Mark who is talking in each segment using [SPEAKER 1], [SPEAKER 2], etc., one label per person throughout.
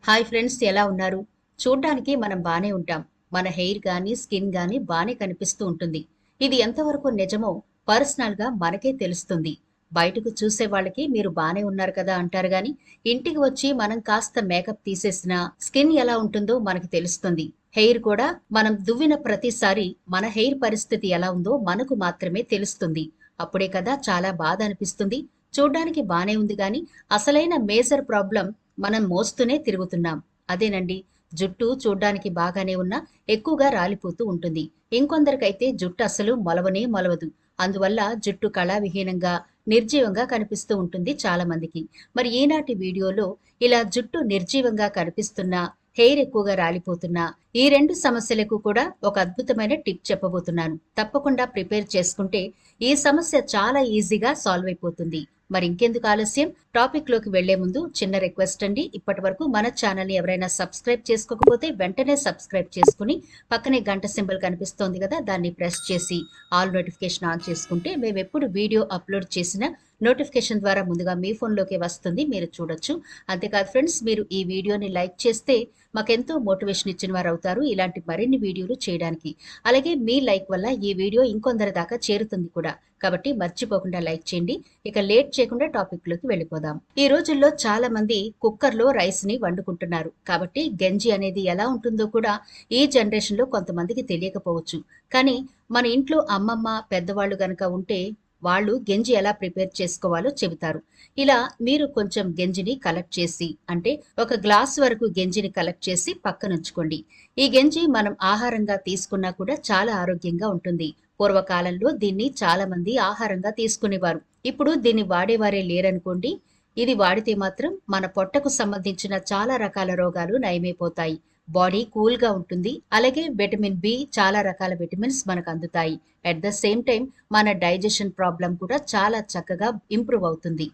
[SPEAKER 1] Hi friends, ఎలా ఉన్నారు? చూడ్డానికి మనం బానే ఉంటాం. మన హెయిర్ గానీ, స్కిన్ గానీ బానే కనిపిస్తూ ఉంటుంది. ఇది ఎంతవరకు నిజమో పర్సనల్‌గా మనకే తెలుస్తుంది. బయటకు చూసే వాళ్ళకి మీరు బానే ఉన్నారు కదా అంటారు గానీ, ఇంటికి వచ్చి మనం కాస్త మేకప్ తీసేసినా స్కిన్ ఎలా ఉంటుందో మనకు తెలుస్తుంది. హెయిర్ కూడా మనం దువ్విన ప్రతిసారి మన హెయిర్ పరిస్థితి ఎలా ఉందో మనకు మాత్రమే తెలుస్తుంది. అప్పుడే కదా చాలా బాధ అనిపిస్తుంది. చూడ్డానికి బానే ఉంది గానీ, అసలైన మేజర్ ప్రాబ్లమ్ మనం మోస్తూనే తిరుగుతున్నాం. అదేనండి. జుట్టు చూడ్డానికి బాగానే ఉన్నా ఎక్కువగా రాలిపోతూ ఉంటుంది. ఇంకొందరికైతే జుట్టు అసలు మొలవనే మొలవదు. అందువల్ల జుట్టు కళావిహీనంగా, నిర్జీవంగా కనిపిస్తూ ఉంటుంది చాలా మందికి. మరి ఈనాటి వీడియోలో ఇలా జుట్టు నిర్జీవంగా కనిపిస్తున్నా, హెయిర్ ఎక్కువగా రాలిపోతున్నా, ఈ 2 సమస్యలకు కూడా ఒక అద్భుతమైన టిప్ చెప్పబోతున్నాను. తప్పకుండా ప్రిపేర్ చేసుకుంటే ఈ సమస్య చాలా ఈజీగా సాల్వ్ అయిపోతుంది. మరి ఇంకెందుకు ఆలస్యం, టాపిక్ లోకి వెళ్లే ముందు చిన్న రిక్వెస్ట్ అండి. ఇప్పటి వరకు మన ఛానల్ ని ఎవరైనా సబ్స్క్రైబ్ చేసుకోకపోతే వెంటనే సబ్స్క్రైబ్ చేసుకుని పక్కనే గంట సింబల్ కనిపిస్తోంది కదా, దాన్ని ప్రెస్ చేసి ఆల్ నోటిఫికేషన్ ఆన్ చేసుకుంటే మేము ఎప్పుడు వీడియో అప్లోడ్ చేసినా నోటిఫికేషన్ ద్వారా ముందుగా మీ ఫోన్లోకి వస్తుంది, మీరు చూడొచ్చు. అంతేకాదు ఫ్రెండ్స్, మీరు ఈ వీడియోని లైక్ చేస్తే మాకెంతో మోటివేషన్ ఇచ్చిన వారు అవుతారు ఇలాంటి మరిన్ని వీడియోలు చేయడానికి. అలాగే మీ లైక్ వల్ల ఈ వీడియో ఇంకొందరి దాకా చేరుతుంది కూడా. కాబట్టి మర్చిపోకుండా లైక్ చేయండి. ఇక లేట్ చేయకుండా టాపిక్ లోకి వెళ్ళిపోదాం. ఈ రోజుల్లో చాలా మంది కుక్కర్ లో రైస్ ని వండుకుంటున్నారు. కాబట్టి గంజి అనేది ఎలా ఉంటుందో కూడా ఈ జనరేషన్ లో కొంతమందికి తెలియకపోవచ్చు. కానీ మన ఇంట్లో అమ్మమ్మ, పెద్దవాళ్ళు గనక ఉంటే వాళ్ళు గంజి ఎలా ప్రిపేర్ చేసుకోవాలో చెబుతారు. ఇలా మీరు కొంచెం గంజిని కలెక్ట్ చేసి, అంటే ఒక గ్లాస్ వరకు గంజిని కలెక్ట్ చేసి పక్కనుంచుకోండి. ఈ గంజి మనం ఆహారంగా తీసుకున్నా కూడా చాలా ఆరోగ్యంగా ఉంటుంది. పూర్వకాలంలో దీన్ని చాలా మంది ఆహారంగా తీసుకునేవారు. ఇప్పుడు దీన్ని వాడేవారే లేరనుకోండి. ఇది వాడితే మాత్రం మన పొట్టకు సంబంధించిన చాలా రకాల రోగాలు నయమైపోతాయి. బాడీ కూల్ గా ఉంటుంది. అలాగే విటమిన్ బి, చాలా రకాల విటమిన్స్ మనకు అందుతాయి. అట్ ద సేమ్ టైం మన డైజెషన్ ప్రాబ్లం కూడా చాలా చక్కగా ఇంప్రూవ్ అవుతుంది.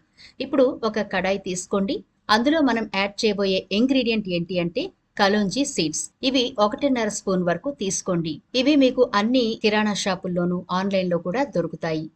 [SPEAKER 1] ఇప్పుడు ఒక కడాయి తీసుకోండి. అందులో మనం యాడ్ చేయబోయే ఇంగ్రీడియంట్ ఏంటి అంటే కలోంజీ సీడ్స్. ఇవి 1.5 స్పూన్ వరకు తీసుకోండి. ఇవి మీకు అన్ని కిరాణా షాపుల్లోనూ ఆన్లైన్ లో కూడా దొరుకుతాయి.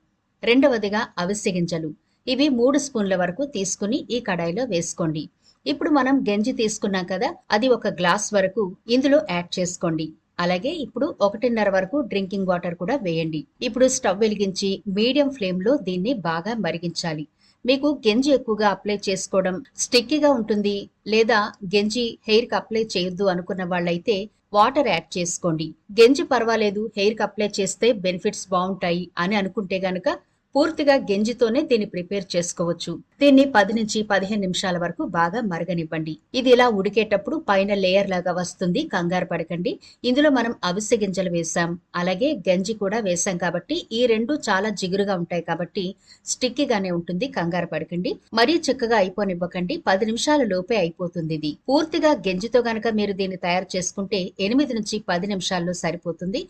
[SPEAKER 1] రెండవదిగా అవిసె గింజలు. ఇవి 3 స్పూన్ల వరకు తీసుకుని ఈ కడాయిలో వేసుకోండి. ఇప్పుడు మనం గంజి తీసుకున్నాం కదా, అది ఒక గ్లాస్ వరకు ఇందులో యాడ్ చేసుకోండి. అలాగే ఇప్పుడు 1.5 వరకు డ్రింకింగ్ వాటర్ కూడా వేయండి. ఇప్పుడు స్టవ్ వెలిగించి మీడియం ఫ్లేమ్ లో దీన్ని బాగా మరిగించాలి. మీకు గంజి ఎక్కువగా అప్లై చేసుకోవడం స్టిక్కీగా ఉంటుంది, లేదా గంజి హెయిర్ కి అప్లై చేయొద్దు అనుకున్న వాళ్ళైతే వాటర్ యాడ్ చేసుకోండి. గంజి పర్వాలేదు, హెయిర్ కి అప్లై చేస్తే బెనిఫిట్స్ బాగుంటాయి అని అనుకుంటే గనక పూర్తిగా గంజితోనే దీన్ని ప్రిపేర్ చేసుకోవచ్చు. దీన్ని 10 నుంచి 15 నిమిషాల వరకు బాగా మరగనివ్వండి. ఇది ఇలా ఉడికేటప్పుడు పైన లేయర్ లాగా వస్తుంది, కంగారు పడకండి. ఇందులో మనం అవిసె గింజలు వేసాం, అలాగే గంజి కూడా వేసాం కాబట్టి ఈ రెండు చాలా జిగురుగా ఉంటాయి కాబట్టి స్టిక్కీగానే ఉంటుంది, కంగారు పడకండి. మరీ చిక్కగా అయిపోనివ్వకండి, 10 నిమిషాల లోపే అయిపోతుంది. ఇది పూర్తిగా గంజితో గనక మీరు దీన్ని తయారు చేసుకుంటే 8 నుంచి 10 నిమిషాల్లో సరిపోతుంది.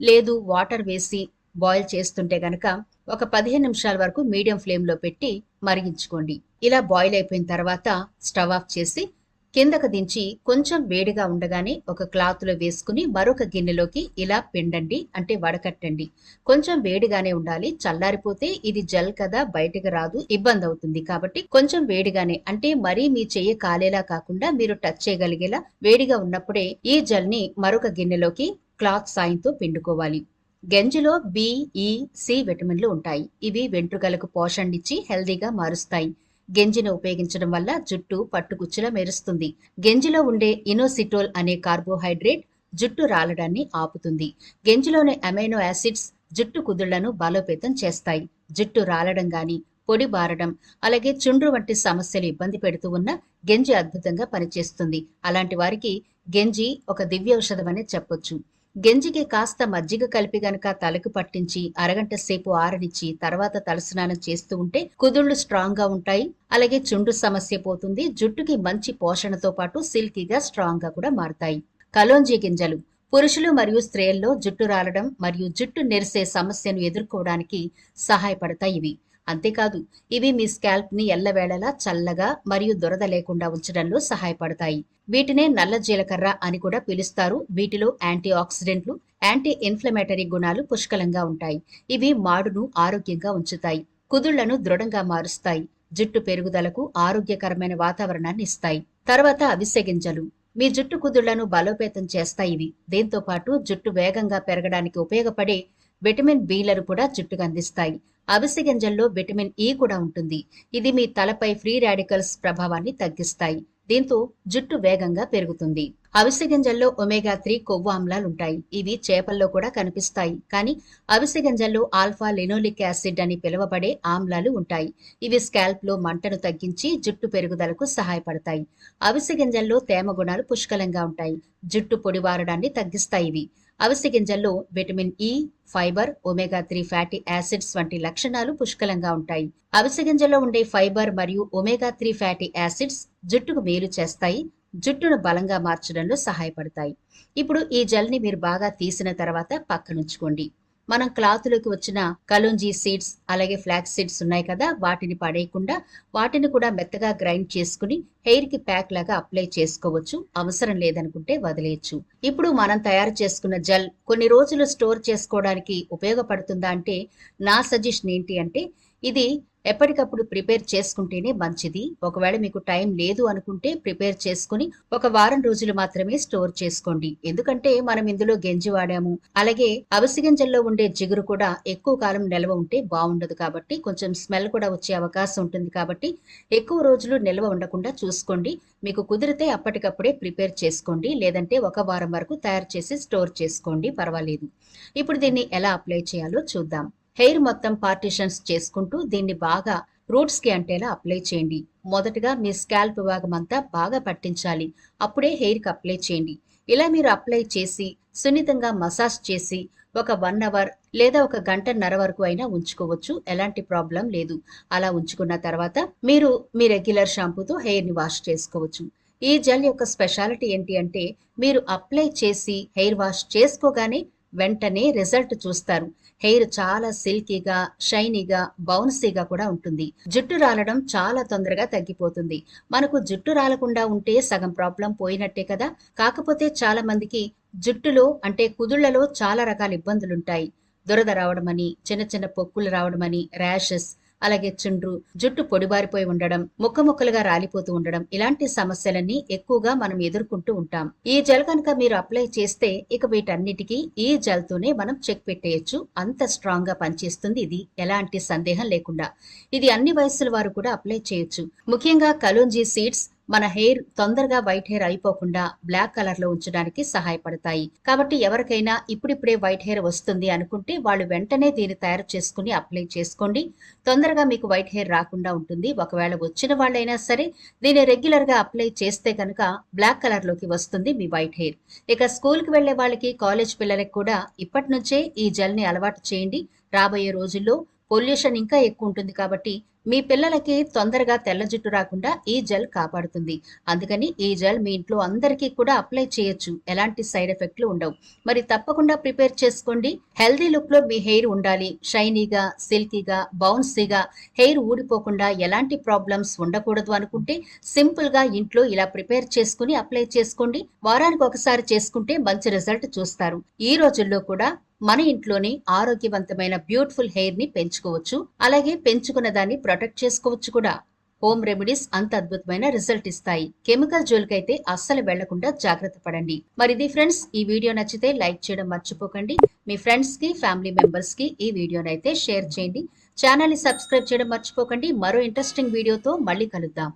[SPEAKER 1] లేదు వాటర్ వేసి బాయిల్ చేస్తుంటే గనక ఒక 15 నిమిషాల వరకు మీడియం ఫ్లేమ్ లో పెట్టి మరిగించుకోండి. ఇలా బాయిల్ అయిపోయిన తర్వాత స్టవ్ ఆఫ్ చేసి కిందకు దించి కొంచెం వేడిగా ఉండగానే ఒక క్లాత్ లో వేసుకుని మరొక గిన్నెలోకి ఇలా పిండండి, అంటే వడకట్టండి. కొంచెం వేడిగానే ఉండాలి, చల్లారిపోతే ఇది జెల్ కదా, బయటకు రాదు, ఇబ్బంది అవుతుంది. కాబట్టి కొంచెం వేడిగానే, అంటే మరీ మీ చెయ్యి కాలేలా కాకుండా మీరు టచ్ చేయగలిగేలా వేడిగా ఉన్నప్పుడే ఈ జెల్ ని మరొక గిన్నెలోకి క్లాత్ సాయంతో పిండుకోవాలి. గంజిలో బి, ఈ, సి విటమిన్లు ఉంటాయి. ఇవి వెంట్రుకలకు పోషణనిచ్చి హెల్దీగా మారుస్తాయి. గంజిని ఉపయోగించడం వల్ల జుట్టు పట్టుకుచ్చులా మెరుస్తుంది. గంజిలో ఉండే ఇనోసిటోల్ అనే కార్బోహైడ్రేట్ జుట్టు రాలడాన్ని ఆపుతుంది. గంజిలోని అమైనో యాసిడ్స్ జుట్టు కుదుళ్లను బలోపేతం చేస్తాయి. జుట్టు రాలడం గాని, పొడి బారడం, అలాగే చుండ్రు వంటి సమస్యలు ఇబ్బంది పెడుతూ ఉన్న గంజి అద్భుతంగా పనిచేస్తుంది. అలాంటి వారికి గంజి ఒక దివ్య ఔషధం అనే చెప్పొచ్చు. గంజికి కాస్త మజ్జిగ కలిపి గనక తలకు పట్టించి అరగంట సేపు ఆరనిచ్చి తర్వాత తలస్నానం చేస్తూ ఉంటే కుదుళ్లు స్ట్రాంగ్ గా ఉంటాయి. అలాగే చుండ్రు సమస్య పోతుంది. జుట్టుకి మంచి పోషణతో పాటు సిల్కీగా స్ట్రాంగ్ గా కూడా మారుతాయి. కలోంజీ గింజలు పురుషులు మరియు స్త్రీల్లో జుట్టు రాలడం మరియు జుట్టు నెరిసే సమస్యను ఎదుర్కోవడానికి సహాయపడతాయి ఇవి. అంతేకాదు, ఇవి మీ స్కాల్ప్ ని ఎల్లవేళలా చల్లగా మరియు దురద లేకుండా ఉంచడంలో సహాయపడతాయి. వీటినే నల్ల జీలకర్ర అని కూడా పిలుస్తారు. వీటిలో యాంటీ ఆక్సిడెంట్లు, యాంటీ ఇన్ఫ్లమేటరీ గుణాలు పుష్కలంగా ఉంటాయి. ఇవి మాడును ఆరోగ్యంగా ఉంచుతాయి, కుదుళ్లను దృఢంగా మారుస్తాయి, జుట్టు పెరుగుదలకు ఆరోగ్యకరమైన వాతావరణాన్ని ఇస్తాయి. తర్వాత అవిసె గింజలు. మీ జుట్టు కుదుళ్లను బలోపేతం చేస్తాయి ఇవి. దీంతో పాటు జుట్టు వేగంగా పెరగడానికి ఉపయోగపడే విటమిన్ బిలను కూడా జుట్టుకు అందిస్తాయి. అవిసె గింజల్లో విటమిన్ ఇ కూడా ఉంటుంది. ఇది మీ తలపై ఫ్రీ రాడికల్స్ ప్రభావాన్ని తగ్గిస్తాయి. దీంతో జుట్టు వేగంగా పెరుగుతుంది. అవిసె గింజల్లో ఒమేగా 3 కొవ్వు ఆమ్లాలుంటాయి. ఇవి చేపల్లో కూడా కనిపిస్తాయి. కానీ అవిసె గింజల్లో ఆల్ఫా లినోలిక్ యాసిడ్ అని పిలువబడే ఆమ్లాలు ఉంటాయి. ఇవి స్కాల్ప్ లో మంటను తగ్గించి జుట్టు పెరుగుదలకు సహాయపడతాయి. అవిసె గింజల్లో తేమ గుణాలు పుష్కలంగా ఉంటాయి. జుట్టు పొడిబారడాన్ని తగ్గిస్తాయి ఇవి. అవిసె గింజల్లో vitamin E, fibre, omega 3 fatty acids వంటి లక్షణాలు పుష్కలంగా ఉంటాయి. అవిసె గింజల్లో ఉండే ఫైబర్ మరియు ఒమేగా 3 ఫ్యాటీ యాసిడ్స్ జుట్టుకు మేలు చేస్తాయి. జుట్టును బలంగా మార్చడంలో సహాయపడతాయి. ఇప్పుడు ఈ జెల్ని మీరు బాగా తీసిన తర్వాత పక్కనుంచుకోండి. మనం క్లాతులోకి వచ్చిన కలోంజీ సీడ్స్ అలాగే ఫ్లాక్స్ సీడ్స్ ఉన్నాయి కదా, వాటిని పడేయకుండా వాటిని కూడా మెత్తగా గ్రైండ్ చేసుకుని హెయిర్ కి ప్యాక్ లాగా అప్లై చేసుకోవచ్చు. అవసరం లేదనుకుంటే వదిలేయచ్చు. ఇప్పుడు మనం తయారు చేసుకున్న జెల్ కొన్ని రోజులు స్టోర్ చేసుకోవడానికి ఉపయోగపడుతుందా అంటే నా సజెషన్ ఏంటి అంటే ఇది ఎప్పటికప్పుడు ప్రిపేర్ చేసుకుంటేనే మంచిది. ఒకవేళ మీకు టైం లేదు అనుకుంటే ప్రిపేర్ చేసుకుని ఒక వారం రోజులు మాత్రమే స్టోర్ చేసుకోండి. ఎందుకంటే మనం ఇందులో గెంజి వాడాము. అలాగే అవిసె గింజల్లో ఉండే జిగురు కూడా ఎక్కువ కాలం నిల్వ ఉంటే బాగుండదు కాబట్టి కొంచెం స్మెల్ కూడా వచ్చే అవకాశం ఉంటుంది కాబట్టి ఎక్కువ రోజులు నిల్వ ఉండకుండా చూసుకోండి. మీకు కుదిరితే అప్పటికప్పుడే ప్రిపేర్ చేసుకోండి. లేదంటే ఒక వారం వరకు తయారు చేసి స్టోర్ చేసుకోండి, పర్వాలేదు. ఇప్పుడు దీన్ని ఎలా అప్లై చేయాలో చూద్దాం. హెయిర్ మొత్తం పార్టిషన్స్ చేసుకుంటూ దీన్ని బాగా రూట్స్ కి అంటేలా అప్లై చేయండి. మొదటగా మీ స్కాల్ప్ భాగం అంతా బాగా పట్టించాలి. అప్పుడే హెయిర్ కి అప్లై చేయండి. ఇలా మీరు అప్లై చేసి సున్నితంగా మసాజ్ చేసి ఒక 1 అవర్ లేదా ఒక గంటన్నర వరకు అయినా ఉంచుకోవచ్చు. ఎలాంటి ప్రాబ్లం లేదు. అలా ఉంచుకున్న తర్వాత మీరు మీ రెగ్యులర్ షాంపూతో హెయిర్ ని వాష్ చేసుకోవచ్చు. ఈ జెల్ యొక్క స్పెషాలిటీ ఏంటి అంటే మీరు అప్లై చేసి హెయిర్ వాష్ చేసుకోగానే వెంటనే రిజల్ట్ చూస్తారు. హెయిర్ చాలా సిల్కీగా, షైనీగా, బౌన్సీగా కూడా ఉంటుంది. జుట్టు రాలడం చాలా తొందరగా తగ్గిపోతుంది. మనకు జుట్టు రాలకుండా ఉంటే సగం ప్రాబ్లం పోయినట్టే కదా. కాకపోతే చాలా మందికి జుట్టులో అంటే కుదుళ్లలో చాలా రకాల ఇబ్బందులుంటాయి. దురద రావడమని, చిన్న చిన్న పొక్కులు రావడమని, ర్యాషెస్, అలాగే చుండ్రు, జుట్టు పొడిబారిపోయి ఉండడం, ముక్కలుగా రాలిపోతూ ఉండడం, ఇలాంటి సమస్యలన్నీ ఎక్కువగా మనం ఎదుర్కొంటూ ఉంటాం. ఈ జెల్ కనుక మీరు అప్లై చేస్తే ఇక వీటన్నిటికీ ఈ జెల్ తోనే మనం చెక్ పెట్టేయచ్చు. అంత స్ట్రాంగ్ గా పనిచేస్తుంది ఇది, ఎలాంటి సందేహం లేకుండా. ఇది అన్ని వయసుల వారు కూడా అప్లై చేయొచ్చు. ముఖ్యంగా కలోంజీ సీడ్స్ మన హెయిర్ తొందరగా వైట్ హెయిర్ అయిపోకుండా బ్లాక్ కలర్ లో ఉంచడానికి సహాయపడతాయి. కాబట్టి ఎవరికైనా ఇప్పుడిప్పుడే వైట్ హెయిర్ వస్తుంది అనుకుంటే వాళ్ళు వెంటనే దీన్ని తయారు చేసుకుని అప్లై చేసుకోండి. తొందరగా మీకు వైట్ హెయిర్ రాకుండా ఉంటుంది. ఒకవేళ వచ్చిన వాళ్ళైనా సరే దీన్ని రెగ్యులర్ గా అప్లై చేస్తే కనుక బ్లాక్ కలర్ లోకి వస్తుంది మీ వైట్ హెయిర్. ఇక స్కూల్ కి వెళ్లే వాళ్ళకి, కాలేజ్ పిల్లలకి కూడా ఇప్పటి నుంచే ఈ జెల్ ని అలవాటు చేయండి. రాబోయే రోజుల్లో పొల్యూషన్ ఇంకా ఎక్కువ ఉంటుంది కాబట్టి మీ పిల్లలకి తొందరగా తెల్ల జుట్టు రాకుండా ఈ జెల్ కాపాడుతుంది. అందుకని ఈ జెల్ మీ ఇంట్లో అందరికీ కూడా అప్లై చేయొచ్చు. ఎలాంటి సైడ్ ఎఫెక్ట్లు ఉండవు. మరి తప్పకుండా ప్రిపేర్ చేసుకోండి. హెల్దీ లుక్ లో మీ హెయిర్ ఉండాలి. షైనీగా, సిల్కీగా, బౌన్సీగా, హెయిర్ ఊడిపోకుండా ఎలాంటి ప్రాబ్లమ్స్ ఉండకూడదు అనుకుంటే సింపుల్ గా ఇంట్లో ఇలా ప్రిపేర్ చేసుకుని అప్లై చేసుకోండి. వారానికి ఒకసారి చేసుకుంటే మంచి రిజల్ట్ చూస్తారు. ఈ రోజుల్లో కూడా మన ఇంట్లోనే ఆరోగ్యవంతమైన బ్యూటిఫుల్ హెయిర్ ని పెంచుకోవచ్చు. అలాగే పెంచుకున్న దాన్ని ప్రొటెక్ట్ చేసుకోవచ్చు కూడా. హోమ్ రెమెడీస్ అంత అద్భుతమైన రిజల్ట్ ఇస్తాయి. కెమికల్ జోలికైతే అస్సలు వెళ్లకుండా జాగ్రత్త పడండి. మరిది ఫ్రెండ్స్, ఈ వీడియో నచ్చితే లైక్ చేయడం మర్చిపోకండి. మీ ఫ్రెండ్స్ కి, ఫ్యామిలీ మెంబర్స్ కి ఈ వీడియోనైతే షేర్ చేయండి. ఛానల్ ని సబ్స్క్రైబ్ చేయడం మర్చిపోకండి. మరో ఇంట్రెస్టింగ్ వీడియోతో మళ్ళీ కలుద్దాం.